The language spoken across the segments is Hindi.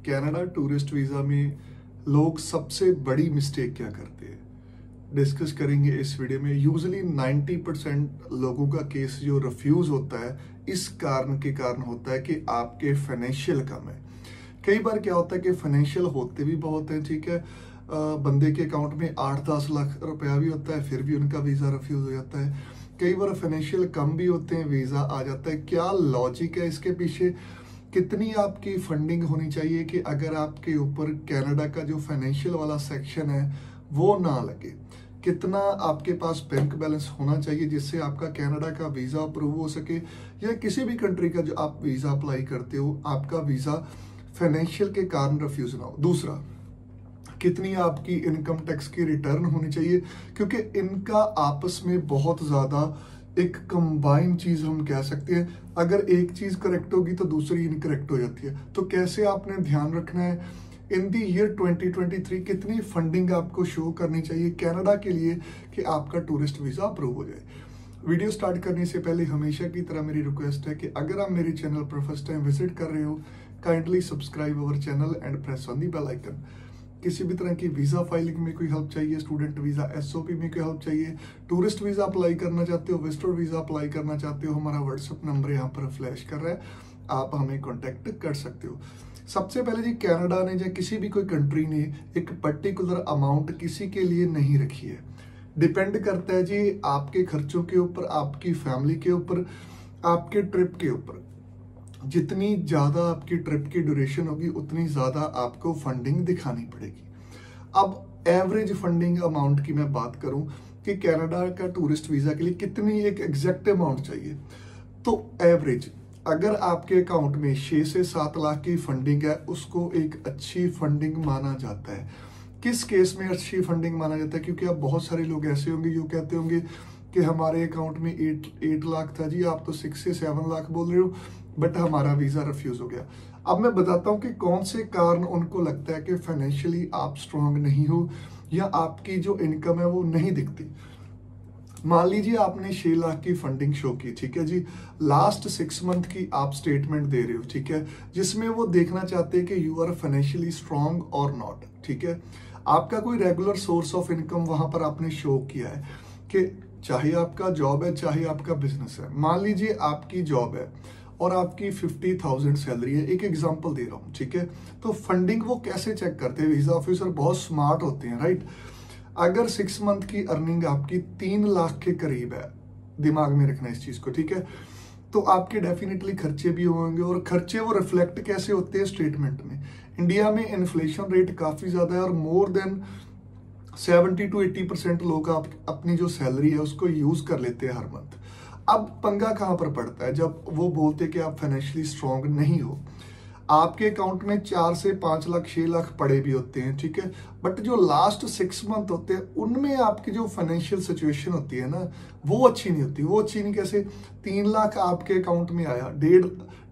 कनाडा टूरिस्ट वीज़ा में लोग सबसे बड़ी मिस्टेक क्या करते हैं, डिस्कस करेंगे इस वीडियो में। यूजुअली 90% लोगों का केस जो रिफ्यूज होता है इस कारण के कारण होता है कि आपके फाइनेंशियल कम है। कई बार क्या होता है कि फाइनेंशियल होते भी बहुत हैं, ठीक है, बंदे के अकाउंट में 8-10 लाख रुपया भी होता है, फिर भी उनका वीज़ा रिफ्यूज हो जाता है। कई बार फाइनेंशियल कम भी होते हैं, वीज़ा आ जाता है। क्या लॉजिक है इसके पीछे? कितनी आपकी फंडिंग होनी चाहिए कि अगर आपके ऊपर कनाडा का जो फाइनेंशियल वाला सेक्शन है वो ना लगे? कितना आपके पास बैंक बैलेंस होना चाहिए जिससे आपका कनाडा का वीज़ा अप्रूव हो सके, या किसी भी कंट्री का जो आप वीज़ा अप्लाई करते हो आपका वीज़ा फाइनेंशियल के कारण रिफ्यूज ना हो। दूसरा, कितनी आपकी इनकम टैक्स की रिटर्न होनी चाहिए, क्योंकि इनका आपस में बहुत ज़्यादा एक कंबाइन चीज़ हम कह सकते हैं। अगर एक चीज़ करेक्ट होगी तो दूसरी इनकरेक्ट हो जाती है। तो कैसे आपने ध्यान रखना है, इन दी ईयर 2023 कितनी फंडिंग आपको शो करनी चाहिए कनाडा के लिए कि आपका टूरिस्ट वीज़ा अप्रूव हो जाए। वीडियो स्टार्ट करने से पहले हमेशा की तरह मेरी रिक्वेस्ट है कि अगर आप मेरे चैनल पर फर्स्ट टाइम विजिट कर रहे हो, kindly subscribe our channel and press on the bell icon. किसी भी तरह की वीज़ा फाइलिंग में कोई हेल्प चाहिए, स्टूडेंट वीज़ा एसओपी में कोई हेल्प चाहिए, टूरिस्ट वीज़ा अप्लाई करना चाहते हो, विजिटर वीज़ा अप्लाई करना चाहते हो, हमारा व्हाट्सएप नंबर यहाँ पर फ्लैश कर रहा है, आप हमें कॉन्टेक्ट कर सकते हो। सबसे पहले जी, कनाडा ने या किसी भी कोई कंट्री ने एक पर्टिकुलर अमाउंट किसी के लिए नहीं रखी है। डिपेंड करता है जी आपके खर्चों के ऊपर, आपकी फैमिली के ऊपर, आपके ट्रिप के ऊपर। जितनी ज़्यादा आपकी ट्रिप की ड्यूरेशन होगी उतनी ज़्यादा आपको फंडिंग दिखानी पड़ेगी। अब एवरेज फंडिंग अमाउंट की मैं बात करूं कि कनाडा का टूरिस्ट वीज़ा के लिए कितनी एक एग्जैक्ट अमाउंट चाहिए, तो एवरेज अगर आपके अकाउंट में 6 से 7 लाख की फंडिंग है उसको एक अच्छी फंडिंग माना जाता है। किस केस में अच्छी फंडिंग माना जाता है? क्योंकि अब बहुत सारे लोग ऐसे होंगे जो कहते होंगे कि हमारे अकाउंट में 8 लाख था जी, आप तो 6 से 7 लाख बोल रहे हो, बट हमारा वीज़ा रिफ्यूज हो गया। अब मैं बताता हूं कि कौन से कारण उनको लगता है कि फाइनेंशियली आप स्ट्रांग नहीं हो या आपकी जो इनकम है वो नहीं दिखती। मान लीजिए आपने 6 लाख की फंडिंग शो की, ठीक है जी, लास्ट 6 मंथ की आप स्टेटमेंट दे रहे हो, ठीक है, जिसमें वो देखना चाहते हैं कि यू आर फाइनेंशियली स्ट्रांग और नॉट, ठीक है। आपका कोई रेगुलर सोर्स ऑफ इनकम वहां पर आपने शो किया है कि चाहे आपका जॉब है चाहे आपका बिजनेस है। मान लीजिए आपकी जॉब है और आपकी 50,000 सैलरी है, एक एग्जांपल दे रहा हूं, ठीक है। तो फंडिंग वो कैसे चेक करते हैं? वीजा ऑफिसर बहुत स्मार्ट होते हैं, राइट। अगर 6 मंथ की अर्निंग आपकी 3 लाख के करीब है, दिमाग में रखना इस चीज को, ठीक है, तो आपके डेफिनेटली खर्चे भी होंगे, और खर्चे वो रिफ्लेक्ट कैसे होते हैं स्टेटमेंट में। इंडिया में इन्फ्लेशन रेट काफी ज्यादा है और मोर देन 70 to 80% लोग अपनी जो सैलरी है उसको यूज कर लेते हैं हर मंथ। अब पंगा कहां पर पड़ता है? जब वो बोलते हैं कि आप फाइनेंशियली स्ट्रांग नहीं हो, आपके अकाउंट में 4 से 5 लाख 6 लाख पड़े भी होते हैं, ठीक है, बट जो लास्ट 6 मंथ होते हैं उनमें आपकी जो फाइनेंशियल सिचुएशन होती है ना वो अच्छी नहीं होती। वो अच्छी नहीं कैसे? 3 लाख आपके अकाउंट में आया,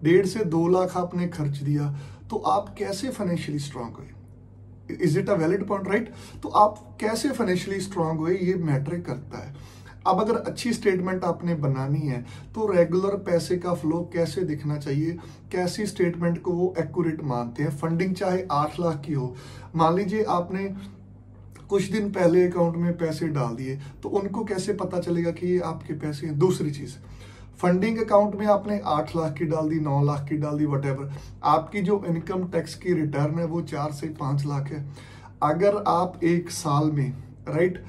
डेढ़ से 2 लाख आपने खर्च दिया, तो आप कैसे फाइनेंशियली स्ट्रांग हुए? Is it a valid point, right? तो आप कैसे फाइनेंशियली स्ट्रांग हुए ये मैटर करता है। अब अगर अच्छी स्टेटमेंट आपने बनानी है तो रेगुलर पैसे का फ्लो कैसे दिखना चाहिए, कैसी स्टेटमेंट को वो एक्यूरेट मानते हैं। फंडिंग चाहे 8 लाख की हो, मान लीजिए आपने कुछ दिन पहले अकाउंट में पैसे डाल दिए, तो उनको कैसे पता चलेगा कि ये आपके पैसे हैं? दूसरी चीज, फंडिंग अकाउंट में आपने 8 लाख की डाल दी, 9 लाख की डाल दी, वटेवर, आपकी जो इनकम टैक्स की रिटर्न है वो 4 से 5 लाख है। अगर आप एक साल में, राइट,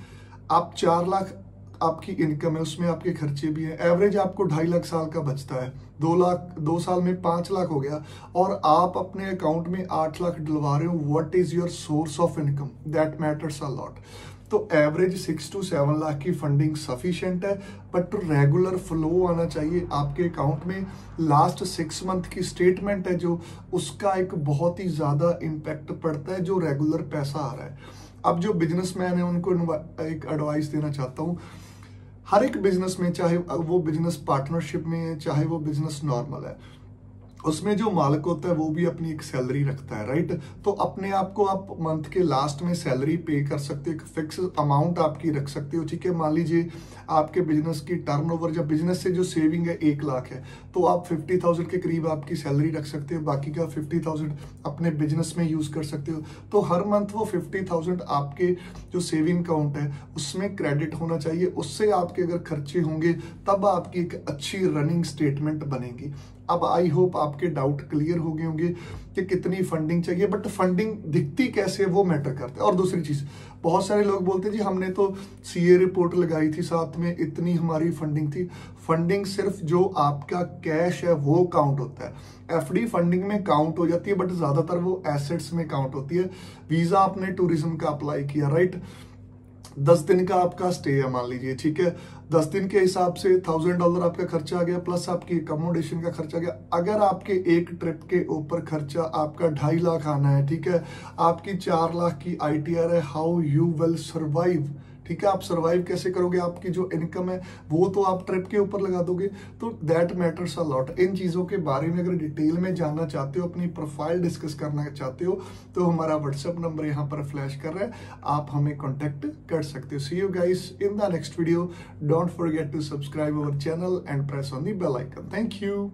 आप 4 लाख आपकी इनकम है, उसमें आपके खर्चे भी हैं, एवरेज आपको 2.5 लाख साल का बचता है, 2 लाख 2 साल में 5 लाख हो गया, और आप अपने अकाउंट में 8 लाख डलवा रहे हो। What is your source of income? That matters a lot. तो एवरेज 6 to 7 लाख की फंडिंग सफिशिएंट है, बट रेगुलर फ्लो आना चाहिए आपके अकाउंट में। लास्ट 6 मंथ की स्टेटमेंट है जो, उसका एक बहुत ही ज्यादा इम्पैक्ट पड़ता है जो रेगुलर पैसा आ रहा है। अब जो बिजनेसमैन है उनको एक एडवाइस देना चाहता हूँ। हर एक बिजनेस में, चाहे वो बिजनेस पार्टनरशिप में है चाहे वो बिजनेस नॉर्मल है, उसमें जो मालिक होता है वो भी अपनी एक सैलरी रखता है, राइट। तो अपने आप को आप मंथ के लास्ट में सैलरी पे कर सकते हो, एक फिक्स अमाउंट आपकी रख सकते हो, ठीक है। मान लीजिए आपके बिजनेस की टर्नओवर, जब बिजनेस से जो सेविंग है 1 लाख है, तो आप 50,000 के करीब आपकी सैलरी रख सकते हो, बाकी का 50,000 अपने बिजनेस में यूज कर सकते हो। तो हर मंथ वो 50,000 आपके जो सेविंग अकाउंट है उसमें क्रेडिट होना चाहिए। उससे आपके अगर खर्चे होंगे तब आपकी एक अच्छी रनिंग स्टेटमेंट बनेगी। अब आई होप आपके डाउट क्लियर हो गए होंगे कि कितनी फंडिंग चाहिए, बट फंडिंग दिखती कैसे है वो मैटर करता है। और दूसरी चीज, बहुत सारे लोग बोलते हैं जी हमने तो सीए रिपोर्ट लगाई थी, साथ में इतनी हमारी फंडिंग थी। फंडिंग सिर्फ जो आपका कैश है वो काउंट होता है। एफडी फंडिंग में काउंट हो जाती है, बट ज्यादातर वो एसेट्स में काउंट होती है। वीजा आपने टूरिज्म का अप्लाई किया, राइट, 10 दिन का आपका स्टे है मान लीजिए, ठीक है। 10 दिन के हिसाब से $1,000 आपका खर्चा आ गया, प्लस आपकी अकोमोडेशन का खर्चा आ गया। अगर आपके एक ट्रिप के ऊपर खर्चा आपका 2.5 लाख आना है, ठीक है, आपकी 4 लाख की आईटीआर है, हाउ यू विल सर्वाइव, ठीक है। आप सर्वाइव कैसे करोगे, आपकी जो इनकम है वो तो आप ट्रिप के ऊपर लगा दोगे। तो दैट मैटर्स अ लॉट। इन चीजों के बारे में अगर डिटेल में जानना चाहते हो, अपनी प्रोफाइल डिस्कस करना चाहते हो, तो हमारा व्हाट्सएप नंबर यहाँ पर फ्लैश कर रहा है, आप हमें कॉन्टेक्ट कर सकते हो। See you guys in the next video. Don't forget to subscribe our channel and press on the bell icon. Thank you.